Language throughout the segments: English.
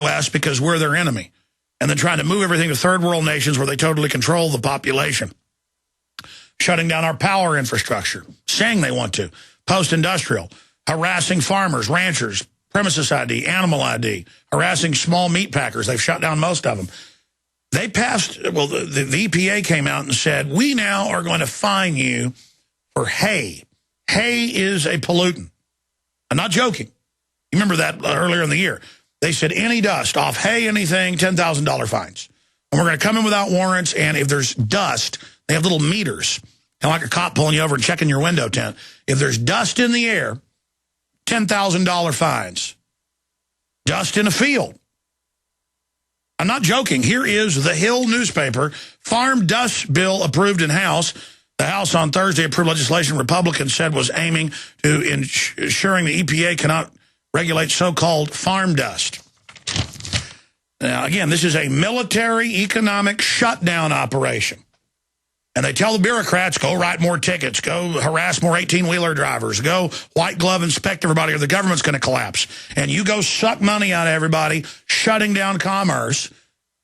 West because we're their enemy, and then trying to move everything to third world nations where they totally control the population, shutting down our power infrastructure, saying they want to, post-industrial, harassing farmers, ranchers, premises ID, animal ID, harassing small meat packers. They've shut down most of them. They passed, well, the EPA came out and said, we now are going to fine you for hay. Hay is a pollutant. I'm not joking. You remember that earlier in the year. They said any dust off hay, anything, $10,000 fines. And we're going to come in without warrants, and if there's dust, they have little meters, kind of like a cop pulling you over and checking your window tint. If there's dust in the air, $10,000 fines. Dust in a field. I'm not joking. Here is the Hill newspaper. Farm dust bill approved in House. The House on Thursday approved legislation Republicans said was aiming to ensuring the EPA cannot regulate so-called farm dust. Now, again, this is a military economic shutdown operation. And they tell the bureaucrats, go write more tickets, go harass more 18-wheeler drivers, go white glove inspect everybody or the government's going to collapse. And you go suck money out of everybody, shutting down commerce,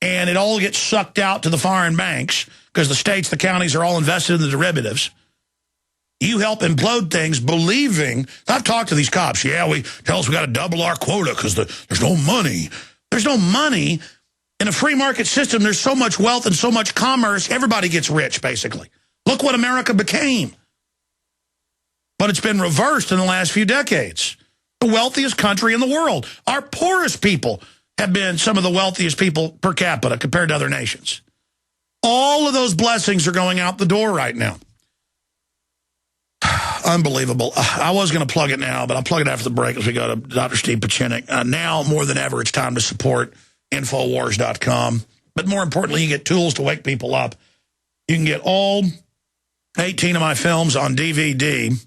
and it all gets sucked out to the foreign banks because the states, the counties are all invested in the derivatives. You help implode things believing, I've talked to these cops, yeah, tell us we got to double our quota because there's no money. There's no money. In a free market system, there's so much wealth and so much commerce, everybody gets rich, basically. Look what America became. But it's been reversed in the last few decades. The wealthiest country in the world. Our poorest people have been some of the wealthiest people per capita compared to other nations. All of those blessings are going out the door right now. Unbelievable. I was going to plug it now, but I'll plug it after the break as we go to Dr. Steve Pieczenik. Now, more than ever, it's time to support Infowars.com. But more importantly, you get tools to wake people up. You can get all 18 of my films on DVD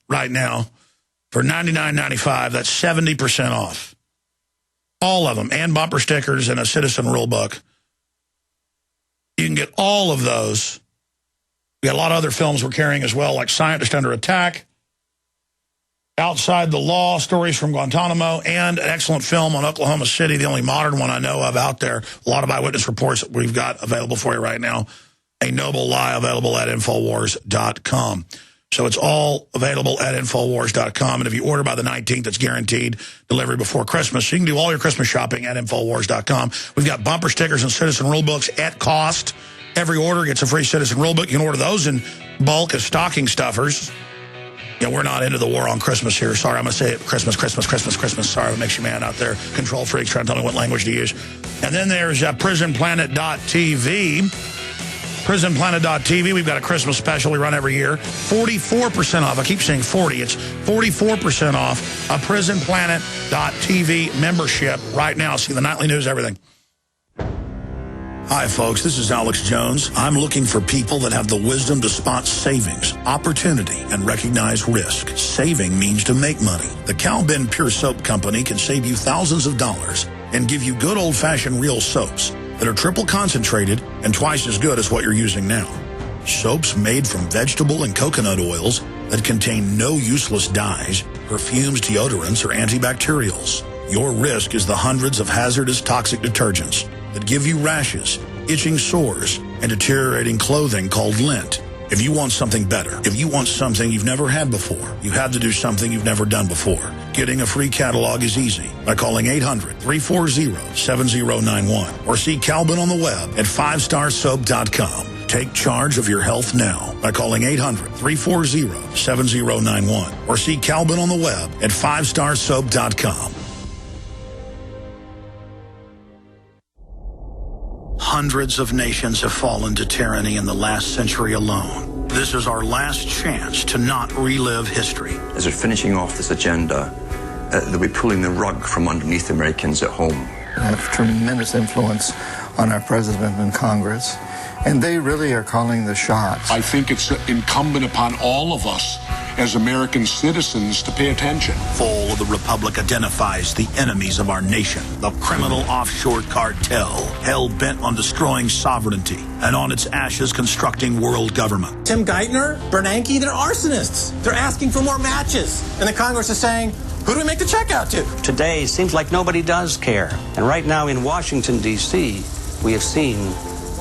right now for $99.95. That's 70% off. All of them, and bumper stickers and a citizen rule book. You can get all of those. We got a lot of other films we're carrying as well, like Scientist Under Attack, Outside the Law, Stories from Guantanamo, and an excellent film on Oklahoma City, the only modern one I know of out there. A lot of eyewitness reports that we've got available for you right now. A Noble Lie, available at Infowars.com. So it's all available at Infowars.com. And if you order by the 19th, it's guaranteed delivery before Christmas. So you can do all your Christmas shopping at Infowars.com. We've got bumper stickers and citizen rule books at cost. Every order gets a free citizen rule book. You can order those in bulk as stocking stuffers. Yeah, we're not into the war on Christmas here. Sorry, I'm going to say it. Christmas. Sorry, it makes you mad out there. Control freaks trying to tell me what language to use. And then there's PrisonPlanet.tv. PrisonPlanet.tv, we've got a Christmas special we run every year. 44% off. I keep saying 40. It's 44% off a PrisonPlanet.tv membership right now. See the nightly news, everything. Hi, folks. This is Alex Jones. I'm looking for people that have the wisdom to spot savings, opportunity, and recognize risk. Saving means to make money. The Cal-Ben Pure Soap Company can save you thousands of dollars and give you good old-fashioned real soaps that are triple concentrated and twice as good as what you're using now. Soaps made from vegetable and coconut oils that contain no useless dyes, perfumes, deodorants, or antibacterials. Your risk is the hundreds of hazardous toxic detergents that give you rashes, itching sores, and deteriorating clothing called lint. If you want something better, if you want something you've never had before, you have to do something you've never done before. Getting a free catalog is easy by calling 800-340-7091 or see Calvin on the web at 5starsoap.com. Take charge of your health now by calling 800-340-7091 or see Calvin on the web at 5starsoap.com. Hundreds of nations have fallen to tyranny in the last century alone. This is our last chance to not relive history. As we're finishing off this agenda, they'll be pulling the rug from underneath Americans at home. I have tremendous influence on our president and Congress, and they really are calling the shots. I think it's incumbent upon all of us as American citizens to pay attention. Fall of the Republic identifies the enemies of our nation, the criminal offshore cartel, hell-bent on destroying sovereignty, and on its ashes constructing world government. Tim Geithner, Bernanke, they're arsonists. They're asking for more matches. And the Congress is saying, Who do we make the check out to? Today, seems like nobody does care. And right now in Washington, D.C., we have seen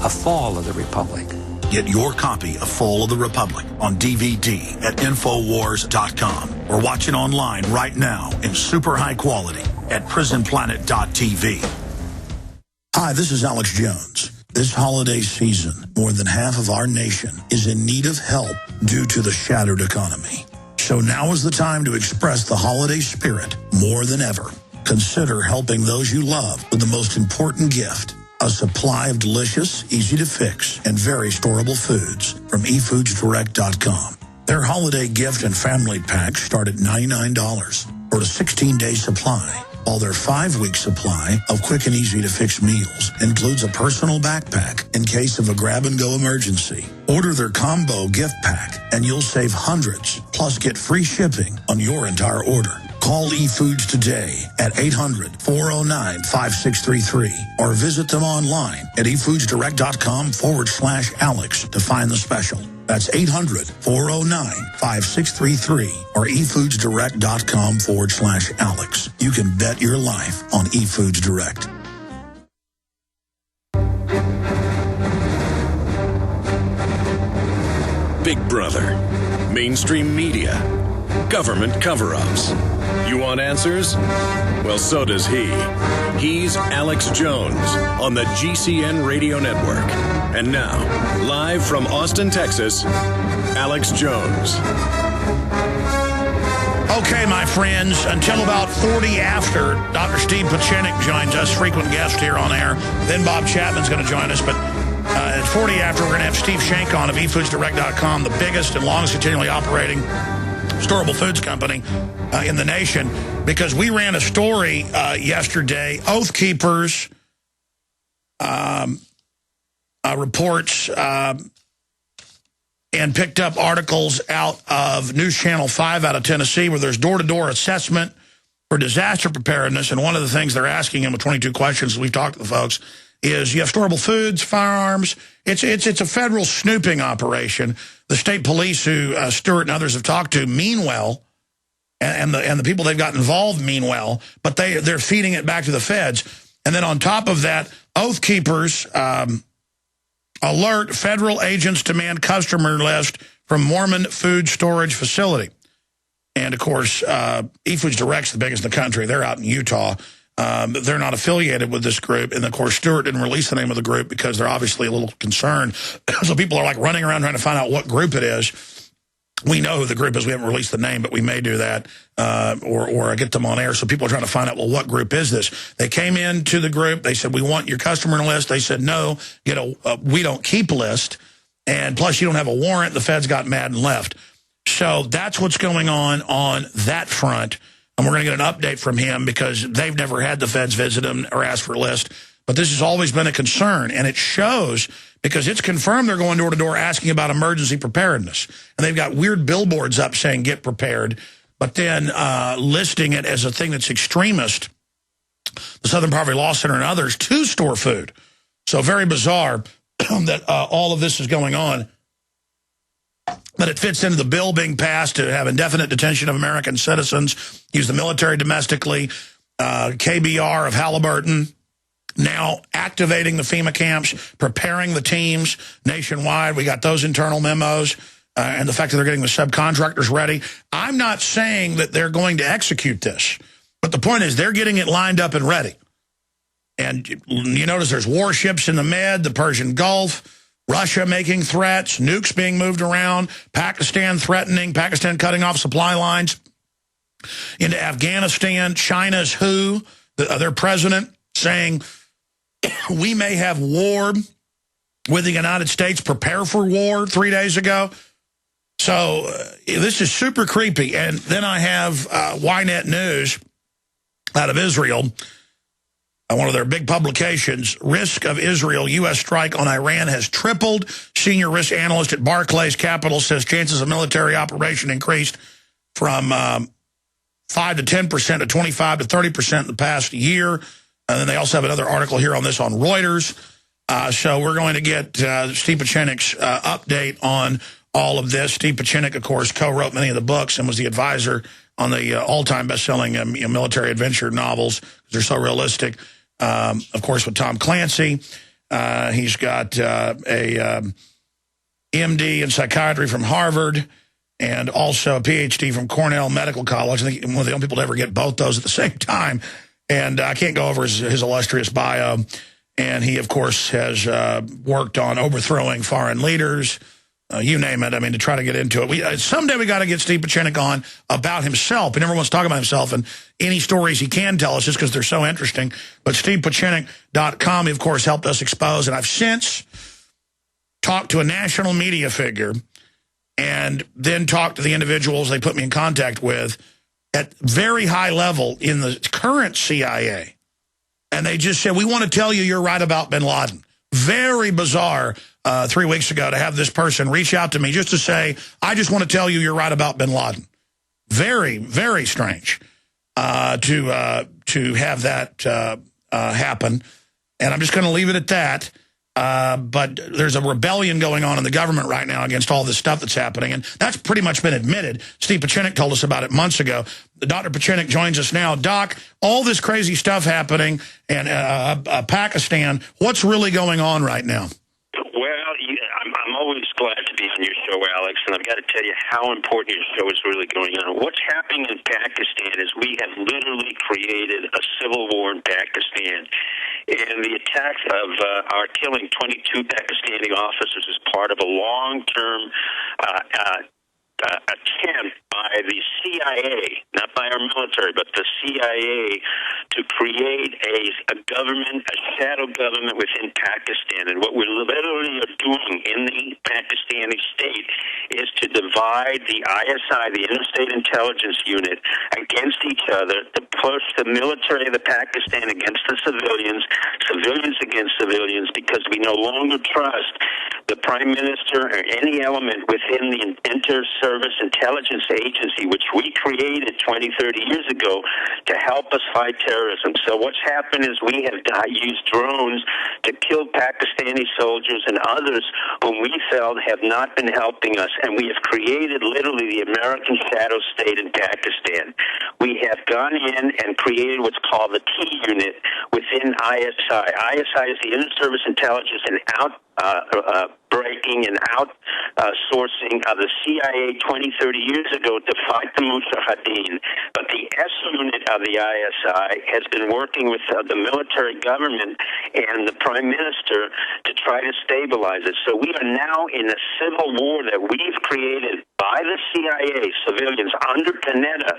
a fall of the Republic. Get your copy of Fall of the Republic on DVD at Infowars.com or watch it online right now in super high quality at prisonplanet.tv. Hi, this is Alex Jones. This holiday season, more than half of our nation is in need of help due to the shattered economy. So now is the time to express the holiday spirit more than ever. Consider helping those you love with the most important gift, a supply of delicious, easy-to-fix, and very storable foods from eFoodsDirect.com. Their holiday gift and family packs start at $99 for a 16-day supply, while their 5-week supply of quick and easy-to-fix meals includes a personal backpack in case of a grab-and-go emergency. Order their combo gift pack, and you'll save hundreds, plus get free shipping on your entire order. Call eFoods today at 800-409-5633 or visit them online at eFoodsDirect.com/Alex to find the special. That's 800-409-5633 or eFoodsDirect.com/Alex. You can bet your life on eFoods Direct. Big Brother, mainstream media, government cover-ups. You want answers? Well, so does he. He's Alex Jones on the GCN Radio Network. And now, live from Austin, Texas, Alex Jones. Okay, my friends, until about 40 after, Dr. Steve Pieczenik joins us, frequent guest here on air. Then Bob Chapman's going to join us. But at 40 after, we're going to have Steve Shank on of eFoodsDirect.com, the biggest and longest continually operating storable foods company in the nation, because we ran a story yesterday, Oath Keepers reports and picked up articles out of News Channel 5 out of Tennessee where there's door-to-door assessment for disaster preparedness, and one of the things they're asking him with 22 questions, we've talked to the folks, is you have storable foods, firearms. It's a federal snooping operation. The state police, who Stewart and others have talked to, mean well, and the people they've got involved mean well, but they're feeding it back to the feds. And then on top of that, Oath Keepers alert federal agents demand customer list from Mormon food storage facility. And of course, eFoods Direct's the biggest in the country. They're out in Utah. They're not affiliated with this group. And, of course, Stewart didn't release the name of the group because they're obviously a little concerned. So people are, like, running around trying to find out what group it is. We know who the group is. We haven't released the name, but we may do that or get them on air. So people are trying to find out, well, what group is this? They came into the group. They said, we want your customer list. They said, no, we don't keep a list. And plus, you don't have a warrant. The feds got mad and left. So that's what's going on that front. And we're going to get an update from him because they've never had the feds visit him or ask for a list. But this has always been a concern, and it shows because it's confirmed they're going door-to-door asking about emergency preparedness. And they've got weird billboards up saying, get prepared, but then listing it as a thing that's extremist, the Southern Poverty Law Center and others, to store food. So very bizarre that all of this is going on. But it fits into the bill being passed to have indefinite detention of American citizens, use the military domestically, KBR of Halliburton, now activating the FEMA camps, preparing the teams nationwide. We got those internal memos and the fact that they're getting the subcontractors ready. I'm not saying that they're going to execute this, but the point is they're getting it lined up and ready. And you notice there's warships in the Med, the Persian Gulf, Russia making threats, nukes being moved around, Pakistan threatening, Pakistan cutting off supply lines into Afghanistan, China's WHO, their president, saying we may have war with the United States, prepare for war 3 days ago. So this is super creepy. And then I have Ynet News out of Israel, one of their big publications, risk of Israel U.S. strike on Iran has tripled. Senior risk analyst at Barclays Capital says chances of military operation increased from 5 to 10% to 25 to 30% in the past year. And then they also have another article here on this on Reuters. So we're going to get Steve Pieczenik's update on all of this. Steve Pieczenik, of course, co-wrote many of the books and was the advisor on the all-time best-selling military adventure novels. They're so realistic. Of course, with Tom Clancy. He's got a MD in psychiatry from Harvard and also a PhD from Cornell Medical College. I think one of the only people to ever get both those at the same time. And I can't go over his illustrious bio. And he, of course, has worked on overthrowing foreign leaders, you name it. I mean, to try to get into it. Someday we got to get Steve Pieczenik on about himself. He never wants to talk about himself and any stories he can tell us just because they're so interesting. But StevePieczenik.com, he, of course, helped us expose. And I've since talked to a national media figure and then talked to the individuals they put me in contact with at very high level in the current CIA. And they just said, we want to tell you you're right about bin Laden. Very bizarre 3 weeks ago to have this person reach out to me just to say, I just want to tell you you're right about bin Laden. Very, very strange to have that happen. And I'm just going to leave it at that. But there's a rebellion going on in the government right now against all this stuff that's happening. And that's pretty much been admitted. Steve Pieczenik told us about it months ago. Dr. Pieczenik joins us now. Doc, all this crazy stuff happening in Pakistan, what's really going on right now? Well, I'm always glad to be on your show, Alex, and I've got to tell you how important your show is really going on. What's happening in Pakistan is we have literally created a civil war in Pakistan. And the attack of our killing 22 Pakistani officers is part of a long-term attempt by the CIA, not by our military, but the CIA, to create a government, a shadow government within Pakistan. And what we literally are doing in the Pakistani state is to divide the ISI, the Interstate Intelligence Unit, against each other, to push the military of the Pakistan against the civilians, civilians against civilians, because we no longer trust the Prime Minister or any element within the Inter-Service Intelligence Agency, which we created 20, 30 years ago to help us fight terrorism. So what's happened is we have used drones to kill Pakistani soldiers and others whom we felt have not been helping us, and we have created literally the American shadow state in Pakistan. We have gone in and created what's called the T unit within ISI. ISI is the Inter-Service Intelligence and breaking and outsourcing of the CIA 20, 30 years ago to fight the Mujahideen. But the S unit of the ISI has been working with the military government and the Prime Minister to try to stabilize it. So we are now in a civil war that we've created by the CIA, civilians, under Panetta,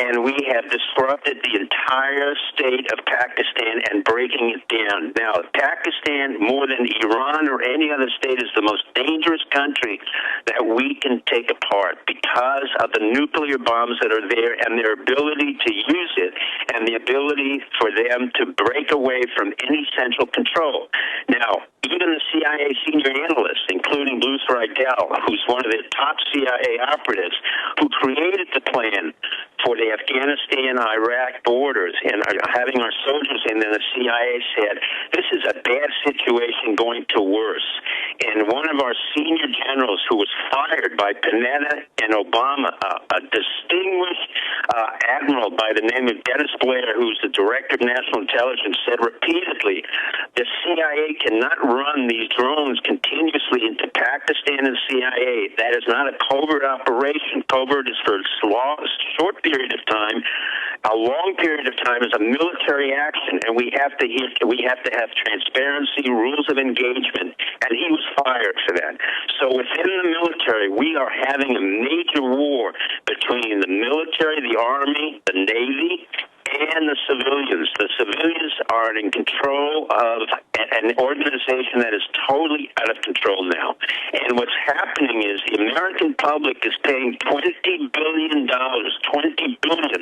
and we have disrupted the entire state of Pakistan and breaking it down. Now, Pakistan, more than Iran or any other state, is the most dangerous country that we can take apart because of the nuclear bombs that are there and their ability to use it and the ability for them to break away from any central control. Now, even the CIA senior analysts, including Bruce Rydell, who's one of the top CIA operatives, who created the plan for the Afghanistan-Iraq borders and having our soldiers in there, the CIA said, this is a bad situation going to worse. And one of our senior generals who was fired by Panetta and Obama, a distinguished admiral by the name of Dennis Blair, who's the director of national intelligence, said repeatedly, the CIA cannot run these drones continuously into Pakistan and CIA. That is not a covert operation. Covert is for a short period of time. A long period of time is a military action, and we have to have transparency, rules of engagement, and he was fired for that. So within the military, we are having a major war between the military, the Army, the Navy, and the civilians. The civilians are in control of an organization that is totally out of control now. And what's happening is the American public is paying $20 billion, $20 billion,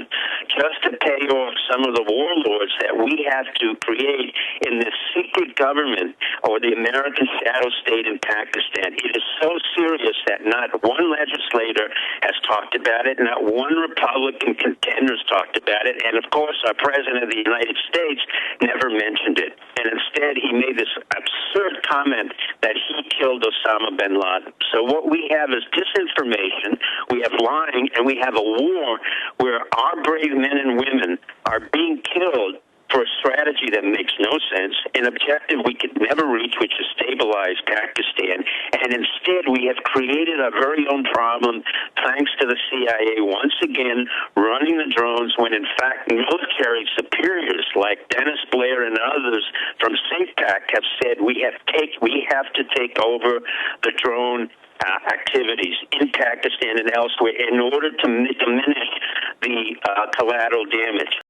just to pay off some of the warlords that we have to create in this secret government or the American shadow state in Pakistan. It is so serious that not one legislator has talked about it, not one Republican contender has talked about it, and of course, our President of the United States never mentioned it. And instead, he made this absurd comment that he killed Osama bin Laden. So what we have is disinformation, we have lying, and we have a war where our brave men and women are being killed for a strategy that makes no sense, an objective we could never reach, which is stabilize Pakistan. And instead, we have created our very own problem thanks to the CIA once again running the drones when, in fact, military superiors like Dennis Blair and others from SafePac have said we have to take over the drone activities in Pakistan and elsewhere in order to diminish the collateral damage.